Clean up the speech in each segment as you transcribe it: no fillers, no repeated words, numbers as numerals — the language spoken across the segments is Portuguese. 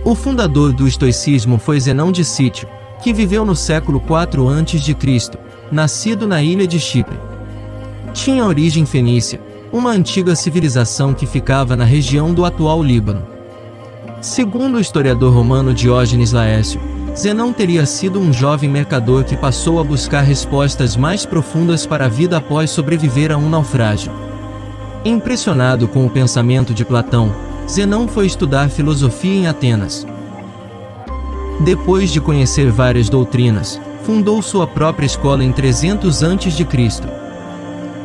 O fundador do estoicismo foi Zenão de Cítio, que viveu no século IV a.C., nascido na ilha de Chipre. Tinha origem fenícia, uma antiga civilização que ficava na região do atual Líbano. Segundo o historiador romano Diógenes Laércio, Zenão teria sido um jovem mercador que passou a buscar respostas mais profundas para a vida após sobreviver a um naufrágio. Impressionado com o pensamento de Platão, Zenão foi estudar filosofia em Atenas. Depois de conhecer várias doutrinas, fundou sua própria escola em 300 a.C.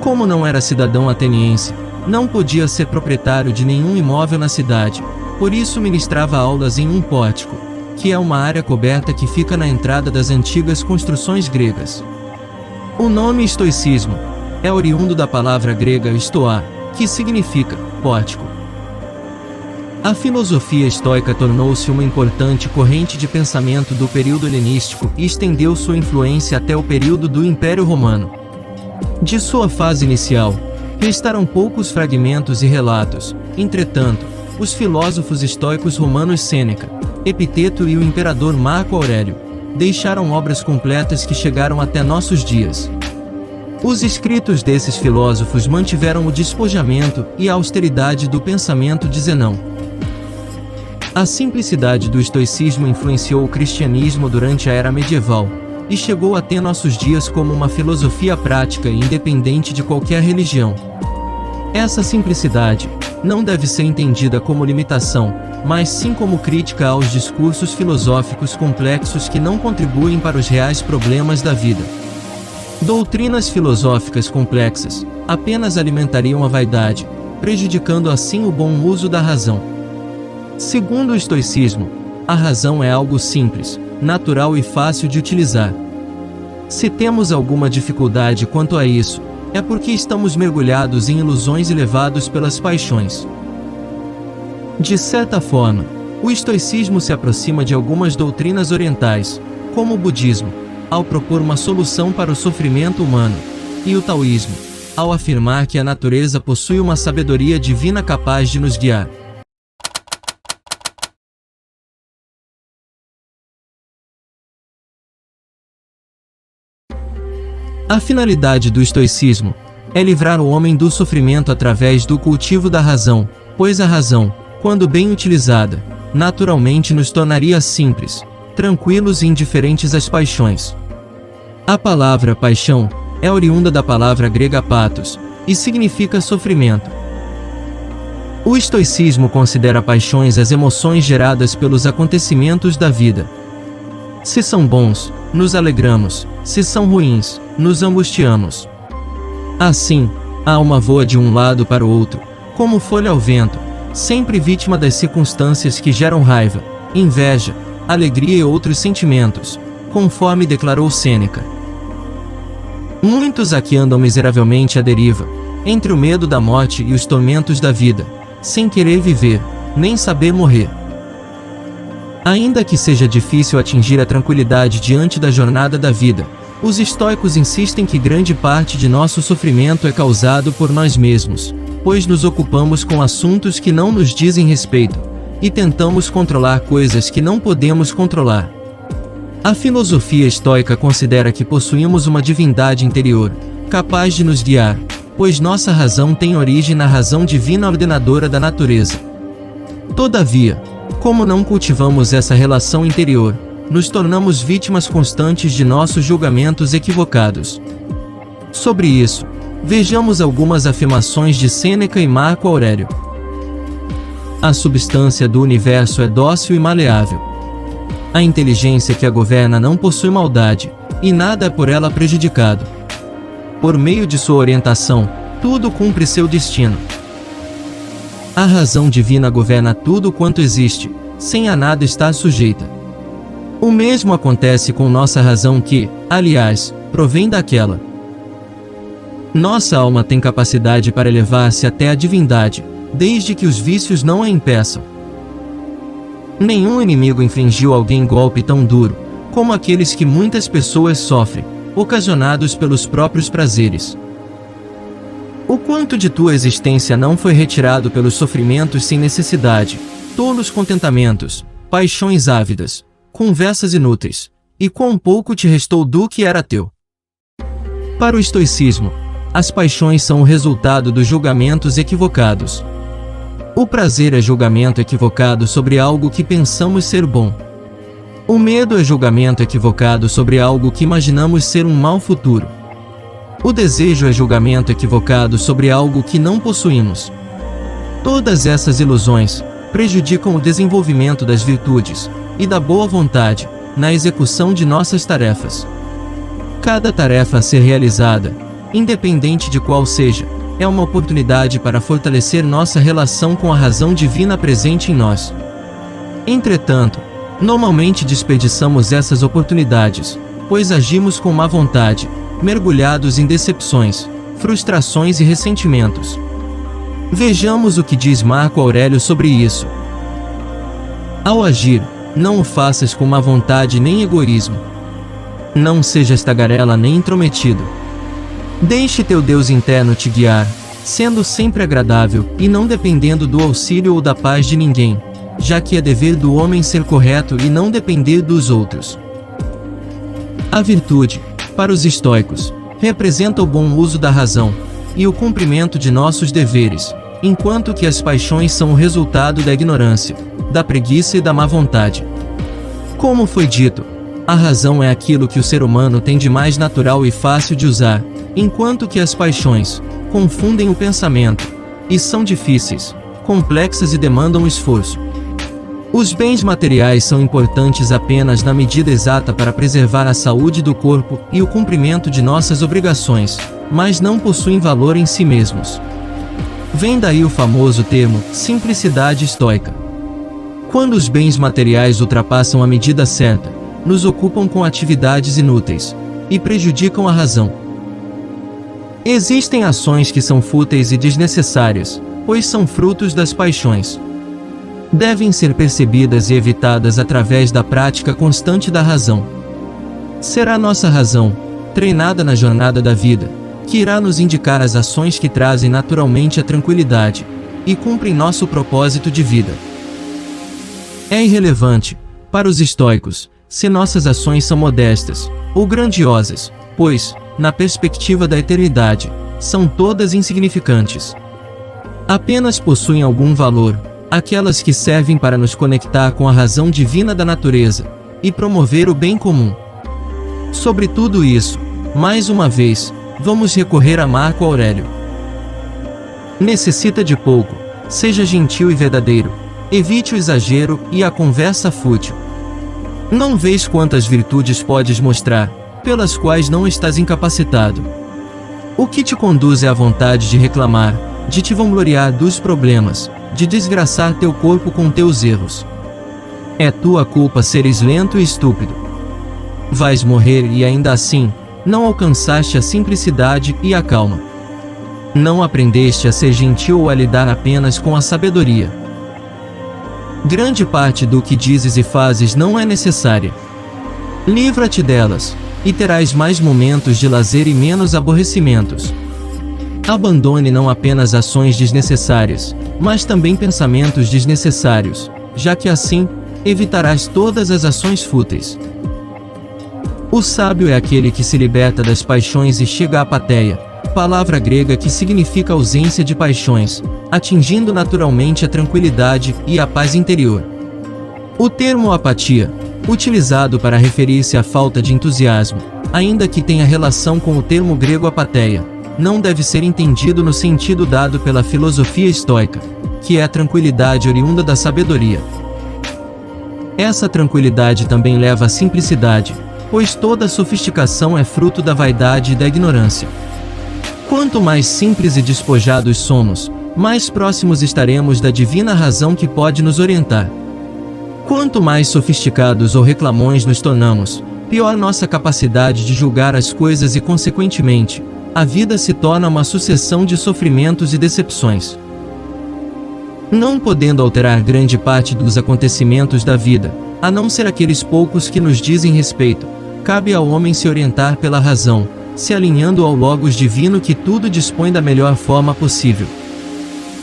Como não era cidadão ateniense, não podia ser proprietário de nenhum imóvel na cidade, por isso ministrava aulas em um pórtico, que é uma área coberta que fica na entrada das antigas construções gregas. O nome estoicismo é oriundo da palavra grega stoa, que significa pórtico. A filosofia estoica tornou-se uma importante corrente de pensamento do período helenístico e estendeu sua influência até o período do Império Romano. De sua fase inicial, restaram poucos fragmentos e relatos. Entretanto, os filósofos estoicos romanos Sêneca, Epiteto e o imperador Marco Aurélio deixaram obras completas que chegaram até nossos dias. Os escritos desses filósofos mantiveram o despojamento e a austeridade do pensamento de Zenão. A simplicidade do estoicismo influenciou o cristianismo durante a era medieval e chegou até nossos dias como uma filosofia prática e independente de qualquer religião. Essa simplicidade não deve ser entendida como limitação, mas sim como crítica aos discursos filosóficos complexos que não contribuem para os reais problemas da vida. Doutrinas filosóficas complexas apenas alimentariam a vaidade, prejudicando assim o bom uso da razão. Segundo o estoicismo, a razão é algo simples, natural e fácil de utilizar. Se temos alguma dificuldade quanto a isso, é porque estamos mergulhados em ilusões e levados pelas paixões. De certa forma, o estoicismo se aproxima de algumas doutrinas orientais, como o budismo, ao propor uma solução para o sofrimento humano, e o taoísmo, ao afirmar que a natureza possui uma sabedoria divina capaz de nos guiar. A finalidade do estoicismo é livrar o homem do sofrimento através do cultivo da razão, pois a razão, quando bem utilizada, naturalmente nos tornaria simples, tranquilos e indiferentes às paixões. A palavra paixão é oriunda da palavra grega pathos, e significa sofrimento. O estoicismo considera paixões as emoções geradas pelos acontecimentos da vida. Se são bons, nos alegramos, se são ruins, nos angustiamos. Assim, a alma voa de um lado para o outro, como folha ao vento, sempre vítima das circunstâncias que geram raiva, inveja, alegria e outros sentimentos, conforme declarou Sêneca. Muitos aqui andam miseravelmente à deriva, entre o medo da morte e os tormentos da vida, sem querer viver, nem saber morrer. Ainda que seja difícil atingir a tranquilidade diante da jornada da vida, os estoicos insistem que grande parte de nosso sofrimento é causado por nós mesmos, pois nos ocupamos com assuntos que não nos dizem respeito, e tentamos controlar coisas que não podemos controlar. A filosofia estoica considera que possuímos uma divindade interior, capaz de nos guiar, pois nossa razão tem origem na razão divina ordenadora da natureza. Todavia, como não cultivamos essa relação interior, nos tornamos vítimas constantes de nossos julgamentos equivocados. Sobre isso, vejamos algumas afirmações de Sêneca e Marco Aurélio. A substância do universo é dócil e maleável. A inteligência que a governa não possui maldade, e nada é por ela prejudicado. Por meio de sua orientação, tudo cumpre seu destino. A razão divina governa tudo quanto existe, sem a nada estar sujeita. O mesmo acontece com nossa razão que, aliás, provém daquela. Nossa alma tem capacidade para elevar-se até a divindade, desde que os vícios não a impeçam. Nenhum inimigo infligiu a alguém golpe tão duro, como aqueles que muitas pessoas sofrem, ocasionados pelos próprios prazeres. O quanto de tua existência não foi retirado pelos sofrimentos sem necessidade, tolos contentamentos, paixões ávidas, conversas inúteis, e quão pouco te restou do que era teu. Para o estoicismo, as paixões são o resultado dos julgamentos equivocados. O prazer é julgamento equivocado sobre algo que pensamos ser bom. O medo é julgamento equivocado sobre algo que imaginamos ser um mau futuro. O desejo é julgamento equivocado sobre algo que não possuímos. Todas essas ilusões prejudicam o desenvolvimento das virtudes e da boa vontade na execução de nossas tarefas. Cada tarefa a ser realizada, independente de qual seja, é uma oportunidade para fortalecer nossa relação com a razão divina presente em nós. Entretanto, normalmente desperdiçamos essas oportunidades, pois agimos com má vontade, mergulhados em decepções, frustrações e ressentimentos. Vejamos o que diz Marco Aurélio sobre isso. Ao agir, não o faças com má vontade nem egoísmo. Não sejas tagarela nem intrometido. Deixe teu Deus interno te guiar, sendo sempre agradável e não dependendo do auxílio ou da paz de ninguém, já que é dever do homem ser correto e não depender dos outros. A virtude, para os estoicos, representa o bom uso da razão e o cumprimento de nossos deveres, enquanto que as paixões são o resultado da ignorância, da preguiça e da má vontade. Como foi dito, a razão é aquilo que o ser humano tem de mais natural e fácil de usar, enquanto que as paixões confundem o pensamento e são difíceis, complexas e demandam esforço. Os bens materiais são importantes apenas na medida exata para preservar a saúde do corpo e o cumprimento de nossas obrigações, mas não possuem valor em si mesmos. Vem daí o famoso termo simplicidade estoica. Quando os bens materiais ultrapassam a medida certa, nos ocupam com atividades inúteis e prejudicam a razão. Existem ações que são fúteis e desnecessárias, pois são frutos das paixões. Devem ser percebidas e evitadas através da prática constante da razão. Será nossa razão, treinada na jornada da vida, que irá nos indicar as ações que trazem naturalmente a tranquilidade e cumprem nosso propósito de vida. É irrelevante, para os estoicos, se nossas ações são modestas ou grandiosas, pois, na perspectiva da eternidade, são todas insignificantes. Apenas possuem algum valor aquelas que servem para nos conectar com a razão divina da natureza e promover o bem comum. Sobre tudo isso, mais uma vez, vamos recorrer a Marco Aurélio. Necessita de pouco, seja gentil e verdadeiro, evite o exagero e a conversa fútil. Não vês quantas virtudes podes mostrar, pelas quais não estás incapacitado. O que te conduz é a vontade de reclamar, de te vangloriar dos problemas, de desgraçar teu corpo com teus erros. É tua culpa seres lento e estúpido. Vais morrer e ainda assim, não alcançaste a simplicidade e a calma. Não aprendeste a ser gentil ou a lidar apenas com a sabedoria. Grande parte do que dizes e fazes não é necessária. Livra-te delas, e terás mais momentos de lazer e menos aborrecimentos. Abandone não apenas ações desnecessárias, mas também pensamentos desnecessários, já que assim, evitarás todas as ações fúteis. O sábio é aquele que se liberta das paixões e chega à apatheia, palavra grega que significa ausência de paixões, atingindo naturalmente a tranquilidade e a paz interior. O termo apatia, utilizado para referir-se à falta de entusiasmo, ainda que tenha relação com o termo grego apatheia, não deve ser entendido no sentido dado pela filosofia estoica, que é a tranquilidade oriunda da sabedoria. Essa tranquilidade também leva à simplicidade, pois toda sofisticação é fruto da vaidade e da ignorância. Quanto mais simples e despojados somos, mais próximos estaremos da divina razão que pode nos orientar. Quanto mais sofisticados ou reclamões nos tornamos, pior nossa capacidade de julgar as coisas e, consequentemente, a vida se torna uma sucessão de sofrimentos e decepções. Não podendo alterar grande parte dos acontecimentos da vida, a não ser aqueles poucos que nos dizem respeito, cabe ao homem se orientar pela razão, se alinhando ao Logos divino que tudo dispõe da melhor forma possível.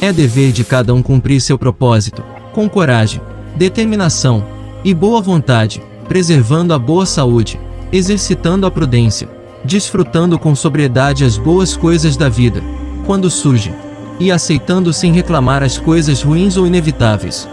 É dever de cada um cumprir seu propósito, com coragem, determinação e boa vontade, preservando a boa saúde, exercitando a prudência, desfrutando com sobriedade as boas coisas da vida, quando surgem, e aceitando sem reclamar as coisas ruins ou inevitáveis,